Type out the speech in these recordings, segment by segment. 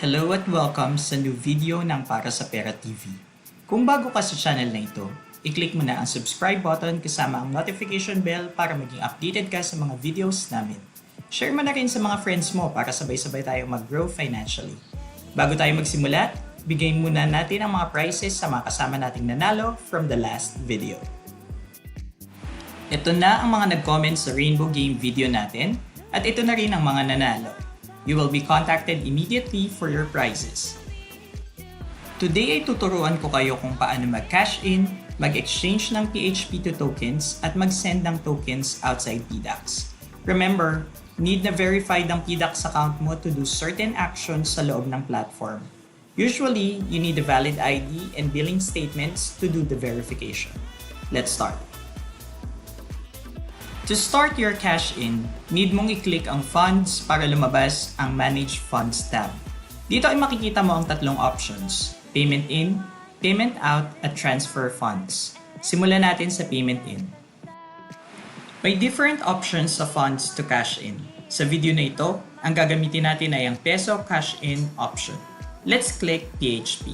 Hello at welcome sa new video ng Para Sa Pera TV. Kung bago ka sa channel na ito, i-click mo na ang subscribe button kasama ang notification bell para maging updated ka sa mga videos namin. Share mo na rin sa mga friends mo para sabay-sabay tayong mag-grow financially. Bago tayo magsimula, bigay muna natin ang mga prizes sa mga kasama nating nanalo from the last video. Ito na ang mga nag-comment sa Rainbow Game video natin at ito na rin ang mga nanalo. You will be contacted immediately for your prizes. Today ay tuturuan ko kayo kung paano mag-cash in, mag-exchange ng PHP to tokens, at mag-send ng tokens outside PDAX. Remember, need na verified ang PDAX account mo to do certain actions sa loob ng platform. Usually, you need a valid ID and billing statements to do the verification. Let's start. To start your cash in, need mong i-click ang Funds para lumabas ang Manage Funds tab. Dito ay makikita mo ang tatlong options, Payment In, Payment Out, at Transfer Funds. Simulan natin sa Payment In. May different options sa funds to cash in. Sa video na ito, ang gagamitin natin ay ang Peso Cash In option. Let's click PHP.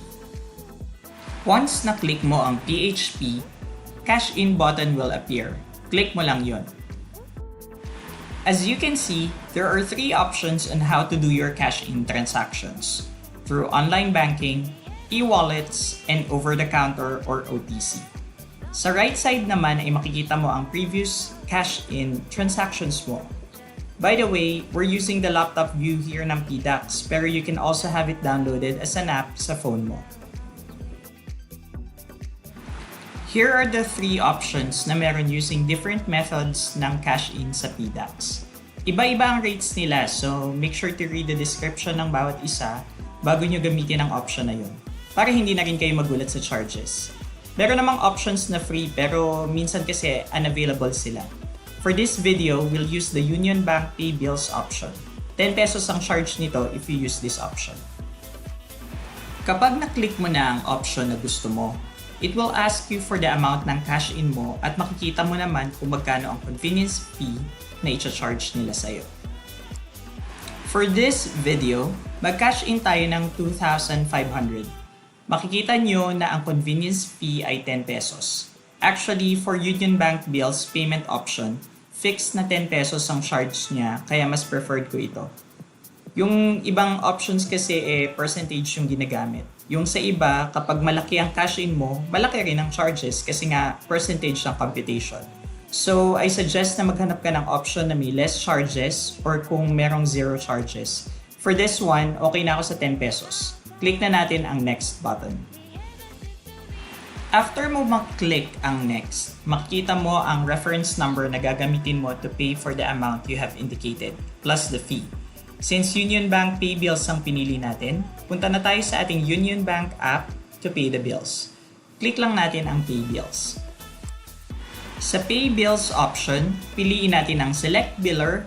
Once na-click mo ang PHP, Cash In button will appear. Click mo lang yon. As you can see, there are three options on how to do your cash-in transactions: through online banking, e-wallets, and over-the-counter or OTC. Sa right side naman ay makikita mo ang previous cash-in transactions mo. By the way, we're using the laptop view here ng PDAX, pero you can also have it downloaded as an app sa phone mo. Here are the three options na meron using different methods ng cash-in sa PDAX. Iba-iba ang rates nila, so make sure to read the description ng bawat isa bago nyo gamitin ang option na yun, para hindi na rin kayo magulat sa charges. Meron namang options na free pero minsan kasi unavailable sila. For this video, we'll use the Unionbank Pay Bills option. 10 pesos ang charge nito if you use this option. Kapag na-click mo na ang option na gusto mo, it will ask you for the amount ng cash-in mo at makikita mo naman kung magkano ang convenience fee na i-charge nila sa'yo. For this video, mag-cash-in tayo ng 2,500. Makikita nyo na ang convenience fee ay 10 pesos. Actually, for Unionbank Bills payment option, fixed na 10 pesos ang charge niya, kaya mas preferred ko ito. Yung ibang options kasi percentage yung ginagamit. Yung sa iba, kapag malaki ang cash-in mo, malaki rin ang charges kasi nga percentage ng computation. So, I suggest na maghanap ka ng option na may less charges or kung merong zero charges. For this one, okay na ako sa 10 pesos. Click na natin ang next button. After mo mag-click ang next, makikita mo ang reference number na gagamitin mo to pay for the amount you have indicated, plus the fee. Since Unionbank Pay Bills ang pinili natin, punta na tayo sa ating Unionbank app to pay the bills. Click lang natin ang Pay Bills. Sa Pay Bills option, piliin natin ang Select Biller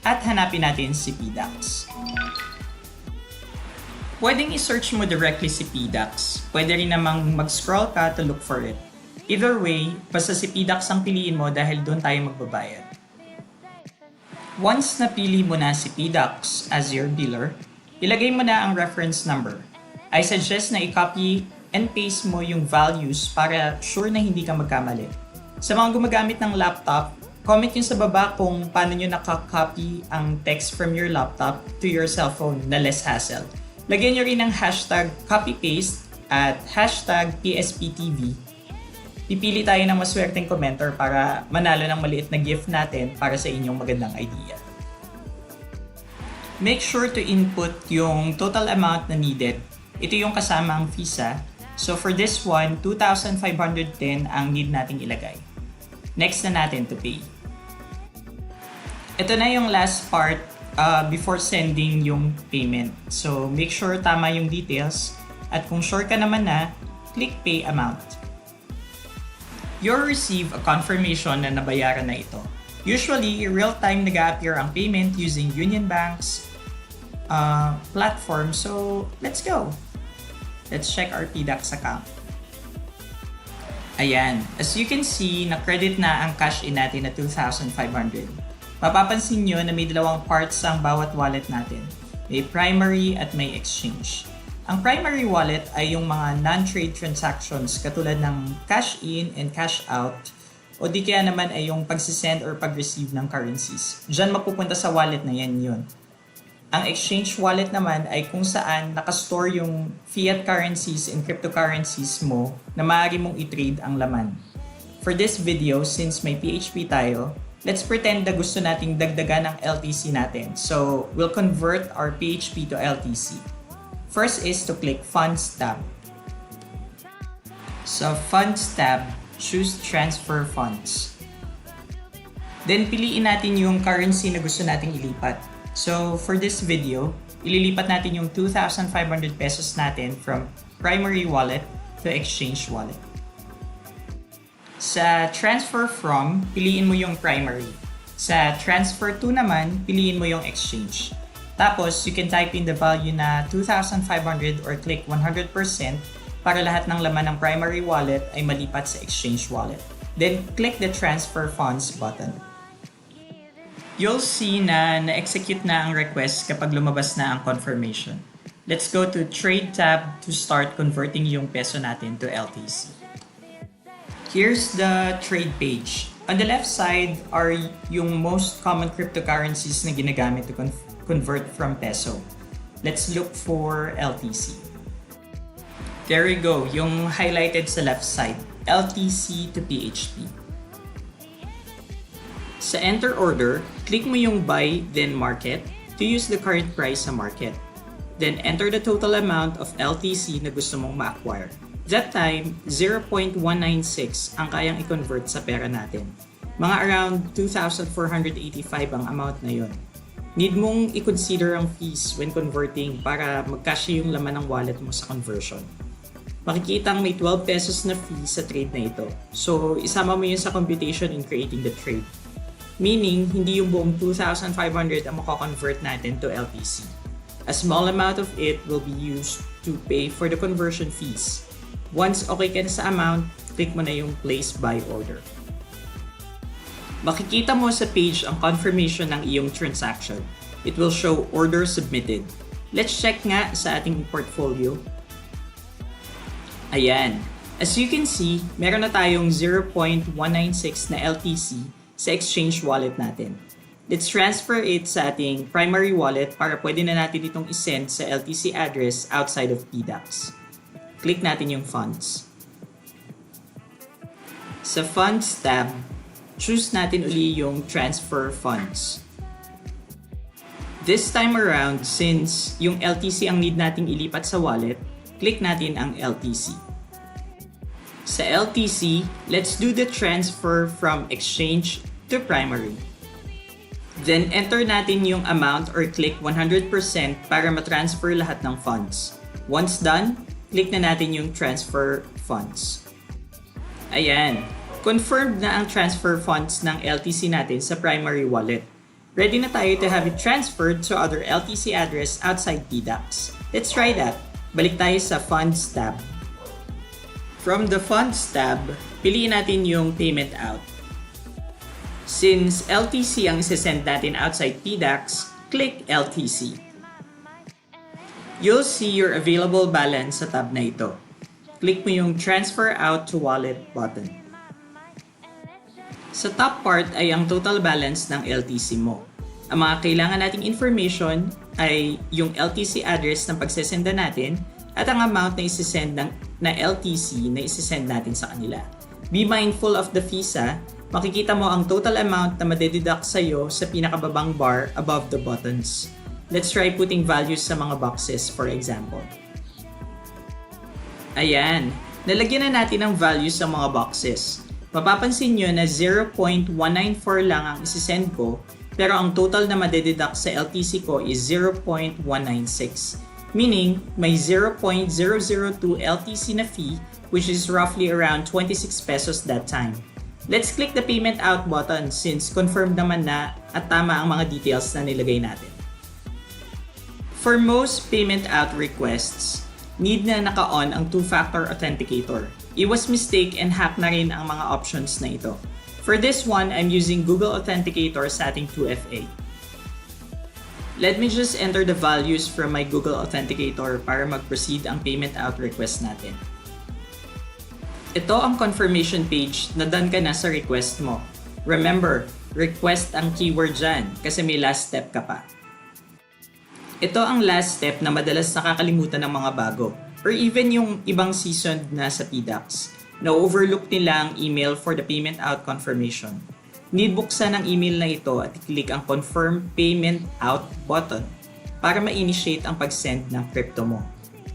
at hanapin natin si PDAX. Pwedeng i-search mo directly si PDAX. Pwede rin namang mag-scroll ka to look for it. Either way, basta si PDAX ang piliin mo dahil doon tayo magbabayad. Once napili mo na si PDAX as your biller, ilagay mo na ang reference number. I suggest na i-copy and paste mo yung values para sure na hindi ka magkamali. Sa mga gumagamit ng laptop, comment nyo sa baba kung paano nyo nakakopy ang text from your laptop to your cellphone na less hassle. Lagyan nyo rin ng hashtag copy-paste at hashtag PSPTV. Pipili tayo ng maswerteng commenter para manalo ng maliit na gift natin para sa inyong magandang idea. Make sure to input yung total amount na needed. Ito yung kasama ang visa. So for this one, 2,510 ang need nating ilagay. Next na natin to pay. Ito na yung last part before sending yung payment. So make sure tama yung details at kung sure ka naman na, click pay amount. You'll receive a confirmation na nabayaran na ito. Usually, real-time nag-a-appear ang payment using Unionbank's platform. So, let's go! Let's check our PDAX account. Ayan. As you can see, na-credit na ang cash-in natin na 2,500. Mapapansin nyo na may dalawang parts ang bawat wallet natin. may primary at may exchange. Ang primary wallet ay yung mga non-trade transactions katulad ng cash in and cash out o di kaya naman ay yung pagsisend or pag-receive ng currencies. Diyan mapupunta sa wallet na yan yun. Ang exchange wallet naman ay kung saan nakastore yung fiat currencies and cryptocurrencies mo na maaari mong i-trade ang laman. For this video, since may PHP tayo, let's pretend na gusto nating dagdagan ang LTC natin. So, we'll convert our PHP to LTC. First is to click Funds tab. So, Funds tab, choose Transfer Funds. Then, piliin natin yung currency na gusto nating ilipat. So, for this video, ililipat natin yung 2,500 pesos natin from primary wallet to exchange wallet. Sa transfer from, piliin mo yung primary. Sa transfer to naman, piliin mo yung exchange. Tapos, you can type in the value na 2,500 or click 100% para lahat ng laman ng primary wallet ay malipat sa exchange wallet. Then, click the transfer funds button. You'll see na na-execute na ang request kapag lumabas na ang confirmation. Let's go to Trade tab to start converting yung peso natin to LTC. Here's the trade page. On the left side are yung most common cryptocurrencies na ginagamit to convert from peso. Let's look for LTC. There you go, yung highlighted sa left side, LTC to PHP. Sa enter order, click mo yung buy then market to use the current price sa market. Then enter the total amount of LTC na gusto mong ma-acquire. That time, 0.196 ang kayang i-convert sa pera natin. Mga around 2,485 ang amount na yon. Need mong i-consider ang fees when converting para magkasya yung laman ng wallet mo sa conversion. Makikita may 12 pesos na fee sa trade na ito. So, isama mo yun sa computation in creating the trade. Meaning, hindi yung buong 2,500 ang mako-convert natin to LTC. A small amount of it will be used to pay for the conversion fees. Once okay ka na sa amount, click mo na yung place buy order. Makikita mo sa page ang confirmation ng iyong transaction. It will show order submitted. Let's check nga sa ating portfolio. Ayan. As you can see, meron na tayong 0.196 na LTC sa exchange wallet natin. Let's transfer it sa ating primary wallet para pwede na natin itong isend sa LTC address outside of PDAX. Click natin yung funds. Sa funds tab, choose natin uli yung transfer funds. This time around, since yung LTC ang need nating ilipat sa wallet, click natin ang LTC. Sa LTC, let's do the transfer from exchange to primary. Then enter natin yung amount or click 100% para matransfer lahat ng funds. Once done, click na natin yung transfer funds. Ayan. Confirmed na ang transfer funds ng LTC natin sa primary wallet. Ready na tayo to have it transferred to other LTC address outside PDAX. Let's try that. Balik tayo sa Funds tab. From the Funds tab, piliin natin yung Payment Out. Since LTC ang isesend natin outside PDAX, click LTC. You'll see your available balance sa tab na ito. Click mo yung Transfer Out to Wallet button. Sa top part ay ang total balance ng LTC mo. Ang mga kailangan nating information ay yung LTC address ng pagsesenda natin at ang amount na isesend na LTC na isesend natin sa kanila. Be mindful of the fees ha. Makikita mo ang total amount na madededuct sa'yo sa pinakababang bar above the buttons. Let's try putting values sa mga boxes for example. Ayan, nalagyan na natin ang values sa mga boxes. Mapapansin nyo na 0.194 lang ang isisend ko, pero ang total na madededuct sa LTC ko is 0.196. Meaning, may 0.002 LTC na fee, which is roughly around 26 pesos that time. Let's click the Payment Out button since confirmed naman na at tama ang mga details na nilagay natin. For most payment out requests, need na naka-on ang two-factor authenticator. Iwas mistake and hack na rin ang mga options na ito. For this one, I'm using Google Authenticator sa ating 2FA. Let me just enter the values from my Google Authenticator para mag-proceed ang payment out request natin. Ito ang confirmation page na done ka na sa request mo. Remember, request ang keyword dyan kasi may last step ka pa. Ito ang last step na madalas nakakalimutan ng mga bago or even yung ibang seasoned na sa PDAX. Na-overlook nila ang email for the payment out confirmation. Need buksan ang email na ito at i-click ang Confirm Payment Out button para ma-initiate ang pag-send ng crypto mo.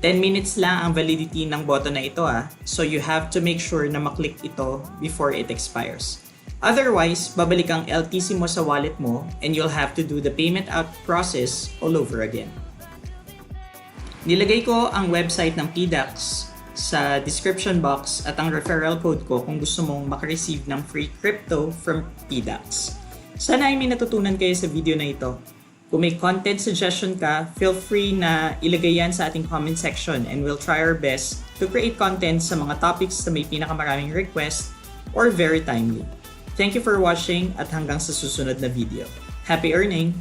10 minutes lang ang validity ng button na ito so you have to make sure na maklik ito before it expires. Otherwise, babalik ang LTC mo sa wallet mo and you'll have to do the payment out process all over again. Nilagay ko ang website ng PDAX sa description box at ang referral code ko kung gusto mong makareceive ng free crypto from PDAX. Sana ay may natutunan kayo sa video na ito. Kung may content suggestion ka, feel free na ilagay yan sa ating comment section and we'll try our best to create content sa mga topics na may pinakamaraming request or very timely. Thank you for watching at hanggang sa susunod na video. Happy earning!